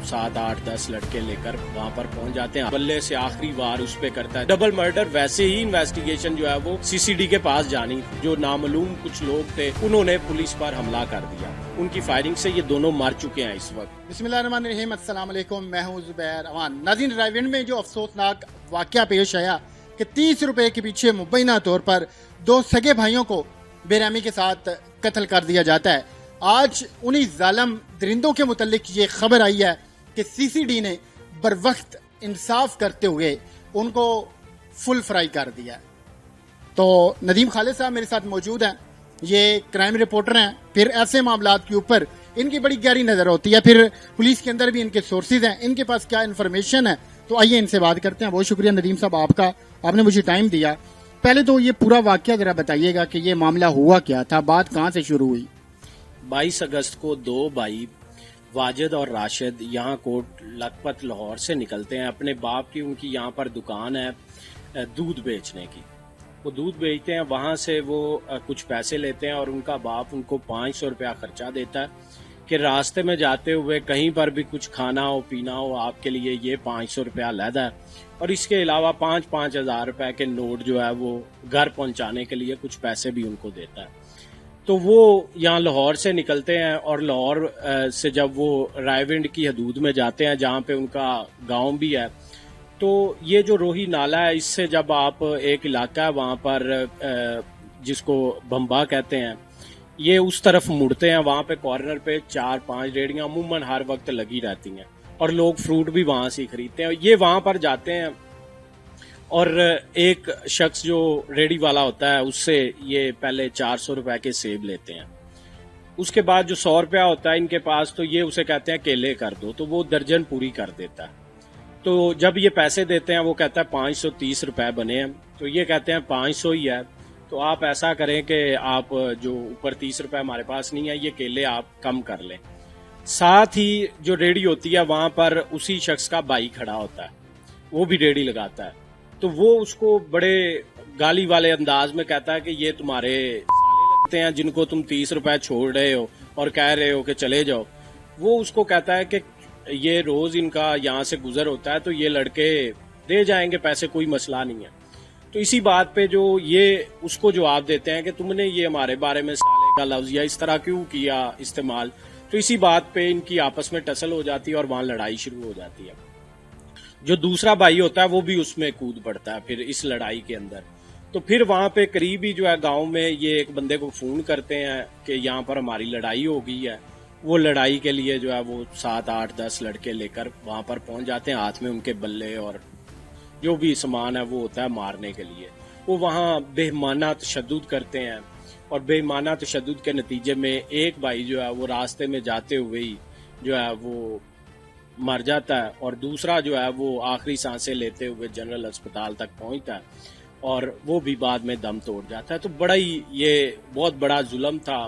7, 8, 10 लड़के लेकर वहाँ पर पहुँच जाते हैं। बल्ले से आखिरी वार उस पे करता है। डबल मर्डर, वैसे ही इन्वेस्टिगेशन जो है वो सीसीडी के पास जानी, जो नामालूम कुछ लोग थे उन्होंने पुलिस पर हमला कर दिया। उनकी फायरिंग से ये दोनों मर चुके हैं इस वक्त। बिस्मिल्लाहिर्रहमानिर्रहीम, अस्सलाम वालेकुम, मैं हूँ ज़ुबैर अमान। नाज़रीन, रायविंड में जो अफसोसनाक वाक़या पेश आया कि 30 रुपए के पीछे मुबैना तौर पर 2 सगे भाइयों को बेरहमी के साथ कत्ल कर दिया जाता है। आज उन्हीं जालिम दरिंदों के मुतल्लिक ये खबर आई है कि सीसीडी ने बर वक्त इंसाफ करते हुए उनको फुल फ्राई कर दिया। तो नदीम खालिद साहब मेरे साथ मौजूद हैं, ये क्राइम रिपोर्टर हैं। फिर ऐसे मामलात के ऊपर इनकी बड़ी गहरी नज़र होती है, फिर पुलिस के अंदर भी इनके सोर्सेज हैं, इनके पास क्या इन्फॉर्मेशन है। तो आइए इनसे बात करते हैं। बहुत शुक्रिया नदीम साहब आपका, आपने मुझे टाइम दिया। पहले तो ये पूरा वाकया जरा बताइएगा कि ये मामला हुआ क्या था, बात कहाँ से शुरू हुई? 22 अगस्त को 2 भाई वाजिद और राशिद यहाँ कोट लखपत लाहौर से निकलते हैं। अपने बाप की उनकी यहाँ पर दुकान है दूध बेचने की। वो दूध बेचते हैं, वहाँ से वो कुछ पैसे लेते हैं और उनका बाप उनको 500 रुपया खर्चा देता है कि रास्ते में जाते हुए कहीं पर भी कुछ खाना हो पीना हो आपके लिए ये 500 रुपया अलग है, और इसके अलावा 5-5 हज़ार रुपए के नोट जो है वो घर पहुंचाने के लिए कुछ पैसे भी उनको देता है। तो वो यहाँ लाहौर से निकलते हैं और लाहौर से जब वो रायविंड की हदूद में जाते हैं जहाँ पे उनका गांव भी है, तो ये जो रोही नाला है इससे जब आप एक इलाका है वहाँ पर जिसको बम्बा कहते हैं, ये उस तरफ मुड़ते हैं। वहाँ पे कॉर्नर पे 4-5 रेहड़ियाँ अमूमन हर वक्त लगी रहती हैं और लोग फ्रूट भी वहाँ से खरीदते हैं। ये वहाँ पर जाते हैं और एक शख्स जो रेडी वाला होता है उससे ये पहले 400 रुपए के सेब लेते हैं। उसके बाद जो 100 रुपया होता है इनके पास, तो ये उसे कहते हैं केले कर दो, तो वो दर्जन पूरी कर देता है। तो जब ये पैसे देते हैं वो कहता है 530 रुपए बने हैं, तो ये कहते हैं 500 ही है, तो आप ऐसा करें कि आप जो ऊपर 30 रुपए हमारे पास नहीं है, ये केले आप कम कर लें। साथ ही जो रेडी होती है वहां पर उसी शख्स का भाई खड़ा होता है, वो भी रेडी लगाता है। तो वो उसको बड़े गाली वाले अंदाज में कहता है कि ये तुम्हारे साले लगते हैं जिनको तुम 30 रुपए छोड़ रहे हो और कह रहे हो कि चले जाओ। वो उसको कहता है कि ये रोज इनका यहाँ से गुजर होता है, तो ये लड़के दे जाएंगे पैसे, कोई मसला नहीं है। तो इसी बात पे जो ये उसको जवाब देते हैं कि तुमने ये हमारे बारे में साले का लफ्ज या इस तरह क्यों किया इस्तेमाल। तो इसी बात पे इनकी आपस में टसल हो जाती है और वहां लड़ाई शुरू हो जाती है। जो दूसरा भाई होता है वो भी उसमें कूद पड़ता है फिर इस लड़ाई के अंदर। तो फिर वहां पे करीब ही जो है गांव में ये एक बंदे को फोन करते हैं कि यहाँ पर हमारी लड़ाई हो गई है। वो लड़ाई के लिए जो है वो 7, 8, 10 लड़के लेकर वहां पर पहुंच जाते हैं। हाथ में उनके बल्ले और जो भी सामान है वो होता है मारने के लिए। वो वहाँ बेईमाना तशद्दुद करते हैं और बेईमाना तशद्दुद के नतीजे में एक भाई जो है वो रास्ते में जाते हुए ही जो है वो मर जाता है और दूसरा जो है वो आखिरी सांसें लेते हुए जनरल अस्पताल तक पहुंचता है और वो भी बाद में दम तोड़ जाता है। तो बड़ा ही ये बहुत बड़ा जुल्म था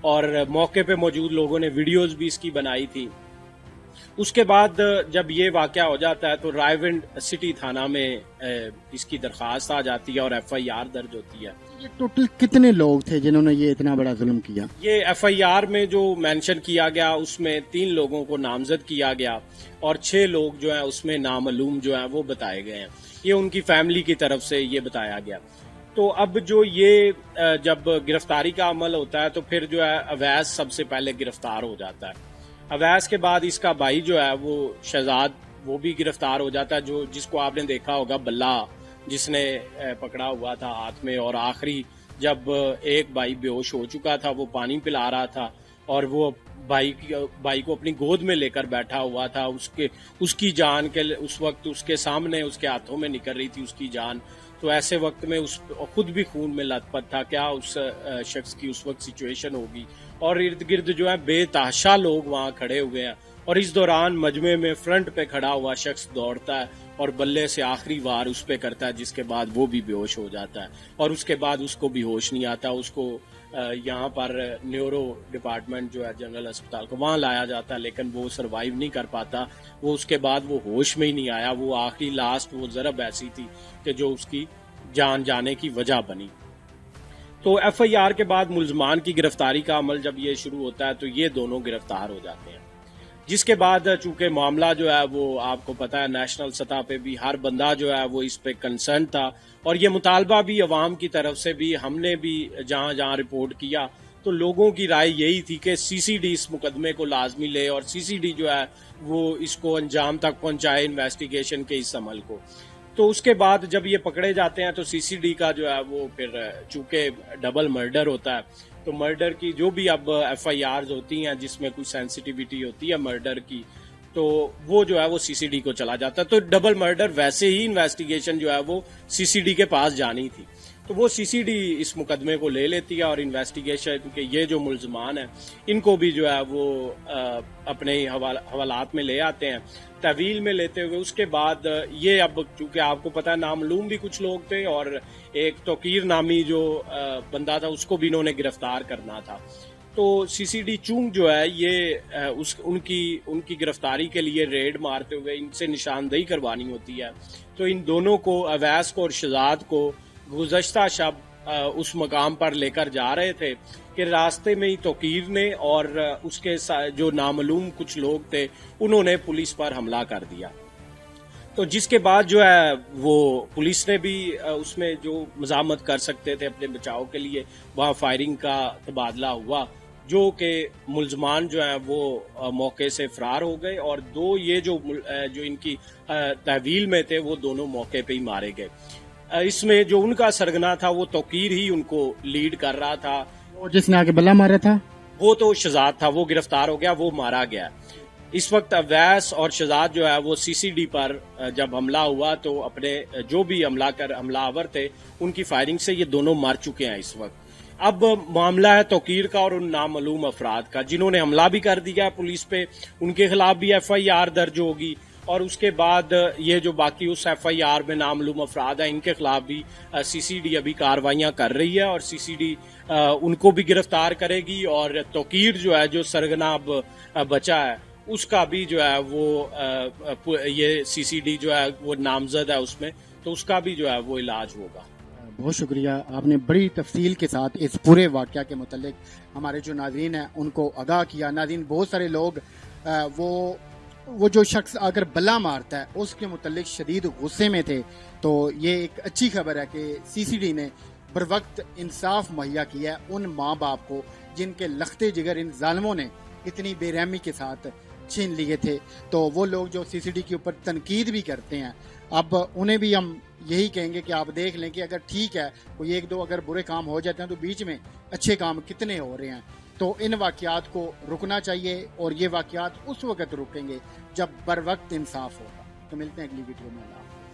और मौके पे मौजूद लोगों ने वीडियोस भी इसकी बनाई थी। उसके बाद जब ये वाकया हो जाता है तो रायविंड सिटी थाना में इसकी दरखास्त आ जाती है और FIR दर्ज होती है। ये टोटल कितने लोग थे जिन्होंने ये इतना बड़ा जुल्म किया? ये FIR में जो मेंशन किया गया उसमें 3 लोगों को नामजद किया गया और 6 लोग जो है उसमें नामालूम जो है वो बताए गए हैं। ये उनकी फैमिली की तरफ से ये बताया गया। तो अब जो ये जब गिरफ्तारी का अमल होता है तो फिर जो है अवैस सबसे पहले गिरफ्तार हो जाता है। अवैस के बाद इसका भाई जो है वो शहजाद वो भी गिरफ्तार हो जाता है, जो जिसको आपने देखा होगा बल्ला जिसने पकड़ा हुआ था हाथ में। और आखिरी जब एक भाई बेहोश हो चुका था, वो पानी पिला रहा था और वो भाई को अपनी गोद में लेकर बैठा हुआ था। उसकी जान के उस वक्त उसके सामने उसके हाथों में निकल रही थी उसकी जान। तो ऐसे वक्त में उस खुद भी खून में लथपथ था, क्या उस शख्स की उस वक्त सिचुएशन होगी। और इर्द गिर्द जो है बेतहाशा लोग वहां खड़े हुए हैं और इस दौरान मजमे में फ्रंट पे खड़ा हुआ शख्स दौड़ता है और बल्ले से आखिरी वार उस पे करता है, जिसके बाद वो भी बेहोश हो जाता है और उसके बाद उसको भी होश नहीं आता। उसको यहाँ पर न्यूरो डिपार्टमेंट जो है जनरल अस्पताल को वहाँ लाया जाता है, लेकिन वो सरवाइव नहीं कर पाता। वो उसके बाद वो होश में ही नहीं आया। वो आखिरी लास्ट वो ज़रब ऐसी थी कि जो उसकी जान जाने की वजह बनी। तो FIR के बाद मुल्जमान की गिरफ्तारी का अमल जब ये शुरू होता है तो ये दोनों गिरफ्तार हो जाते हैं। جس کے بعد چونکہ معاملہ جو ہے وہ آپ کو پتہ ہے نیشنل سطح پہ بھی ہر بندہ جو ہے وہ اس پہ کنسرن تھا، اور یہ مطالبہ بھی عوام کی طرف سے بھی ہم نے بھی جہاں جہاں رپورٹ کیا تو لوگوں کی رائے یہی تھی کہ سی سی ڈی اس مقدمے کو لازمی لے اور سی سی ڈی جو ہے وہ اس کو انجام تک پہنچائے انویسٹیگیشن کے اس عمل کو۔ تو اس کے بعد جب یہ پکڑے جاتے ہیں تو سی سی ڈی کا جو ہے وہ پھر چونکہ ڈبل مرڈر ہوتا ہے تو مرڈر کی جو بھی اب ایف آئی آرز ہوتی ہیں جس میں کوئی سینسٹیوٹی ہوتی ہے مرڈر کی تو وہ جو ہے وہ سی سی ڈی کو چلا جاتا ہے۔ تو ڈبل مرڈر ویسے ہی انویسٹیگیشن جو ہے وہ سی سی ڈی کے پاس جانی تھی، تو وہ سی سی ڈی اس مقدمے کو لے لیتی ہے اور انویسٹیگیشن کے یہ جو ملزمان ہیں ان کو بھی جو ہے وہ اپنے حوالات میں لے آتے ہیں تحویل میں لیتے ہوئے۔ اس کے بعد یہ اب چونکہ آپ کو پتہ ہے نامعلوم بھی کچھ لوگ تھے اور ایک توقیر نامی جو بندہ تھا اس کو بھی انہوں نے گرفتار کرنا تھا، تو سی سی ڈی چونگ جو ہے یہ ان کی گرفتاری کے لیے ریڈ مارتے ہوئے ان سے نشاندہی کروانی ہوتی ہے۔ تو ان دونوں کو اویس کو اور شہزاد کو گزشتہ شب اس مقام پر لے کر جا رہے تھے کہ راستے میں ہی توقیر نے اور اس کے جو نامعلوم کچھ لوگ تھے انہوں نے پولیس پر حملہ کر دیا۔ تو جس کے بعد جو ہے وہ پولیس نے بھی اس میں جو مزاحمت کر سکتے تھے اپنے بچاؤ کے لیے وہاں فائرنگ کا تبادلہ ہوا، جو کہ ملزمان جو ہیں وہ موقع سے فرار ہو گئے اور دو یہ جو ان کی تحویل میں تھے وہ دونوں موقع پہ ہی مارے گئے۔ اس میں جو ان کا سرگنا تھا وہ توقیر ہی ان کو لیڈ کر رہا تھا، اور جس نے آگے بلا مارا تھا وہ تو شہزاد تھا، وہ گرفتار ہو گیا، وہ مارا گیا۔ اس وقت اویس اور شہزاد جو ہے وہ سی سی ڈی پر جب حملہ ہوا تو اپنے جو بھی حملہ آور تھے ان کی فائرنگ سے یہ دونوں مر چکے ہیں اس وقت۔ اب معاملہ ہے توقیر کا اور ان نامعلوم افراد کا جنہوں نے حملہ بھی کر دیا پولیس پہ، ان کے خلاف بھی ایف آئی آر درج ہوگی، اور اس کے بعد یہ جو باقی اس ایف آئی آر میں نامعلوم افراد ہیں ان کے خلاف بھی سی سی ڈی ابھی کارروائیاں کر رہی ہے اور سی سی ڈی ان کو بھی گرفتار کرے گی، اور توقیر جو ہے جو سرگنا اب بچا ہے اس کا بھی جو ہے وہ یہ سی سی ڈی جو ہے وہ نامزد ہے اس میں، تو اس کا بھی جو ہے وہ علاج ہوگا۔ بہت شکریہ، آپ نے بڑی تفصیل کے ساتھ اس پورے واقعہ کے متعلق ہمارے جو ناظرین ہیں ان کو آگاہ کیا۔ ناظرین بہت سارے لوگ وہ جو شخص اگر بلا مارتا ہے اس کے متعلق شدید غصے میں تھے، تو یہ ایک اچھی خبر ہے کہ سی سی ڈی نے بر وقت انصاف مہیا کیا ہے ان ماں باپ کو جن کے لختے جگر ان ظالموں نے اتنی بے رحمی کے ساتھ چھین لیے تھے۔ تو وہ لوگ جو سی سی ڈی کے اوپر تنقید بھی کرتے ہیں اب انہیں بھی ہم یہی کہیں گے کہ آپ دیکھ لیں کہ اگر ٹھیک ہے کوئی ایک دو اگر برے کام ہو جاتے ہیں تو بیچ میں اچھے کام کتنے ہو رہے ہیں، تو ان واقعات کو رکنا چاہیے اور یہ واقعات اس وقت رکیں گے جب بر وقت انصاف ہوگا۔ تو ملتے ہیں اگلی ویڈیو میں۔